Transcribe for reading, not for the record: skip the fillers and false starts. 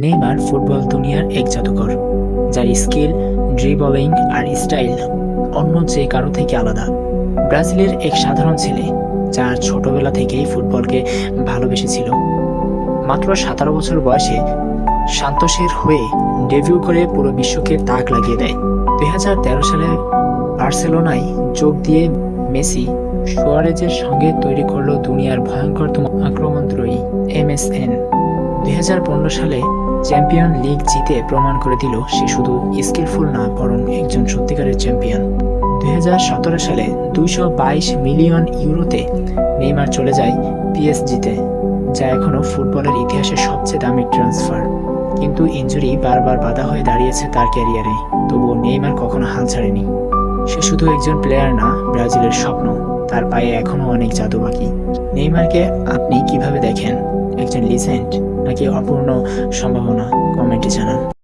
Neymar football দুনিয়ার এক জাদুকর, যার স্কিল, ড্রিবলিং আর স্টাইল অন্য যে কারো থেকে আলাদা। ব্রাজিলের এক সাধারণ ছেলে, যার ছোটবেলা থেকেই ফুটবলকে ভালোবেসেছিল। মাত্র 17 বছর বয়সে সান্তোসের হয়ে ডেবিউ করে পুরো বিশ্বকে তাক লাগিয়ে দেয়। 2013 সালে বার্সেলোনায় যোগ দিয়ে মেসি সুয়ারেজের সঙ্গে তৈরি করল দুনিয়ার ভয়ঙ্করতম আক্রমণদ্রয়ী MSN। 2015 সালে চ্যাম্পিয়ন লিগ জিতে প্রমাণ করে দিল সে শুধু স্কিলফুল না, বরং একজন সত্যিকারের চ্যাম্পিয়ন। 2017 সালে 222 মিলিয়ন ইউরোতে নেইমার চলে যায় PSG-তে, যা এখনও ফুটবলের ইতিহাসে সবচেয়ে দামি ট্রান্সফার। কিন্তু ইনজুরি বারবার বাধা হয়ে দাঁড়িয়েছে তার ক্যারিয়ারে, তবুও নেইমার কখনো হাল ছাড়েনি। সে শুধু একজন প্লেয়ার না, ব্রাজিলের স্বপ্ন। তার পায়ে এখনও অনেক জাদু বাকি। নেইমারকে আপনি কিভাবে দেখেন? একজন লিজেন্ড নাকি অপূর্ণ সম্ভাবনা? কমেন্টে জানান।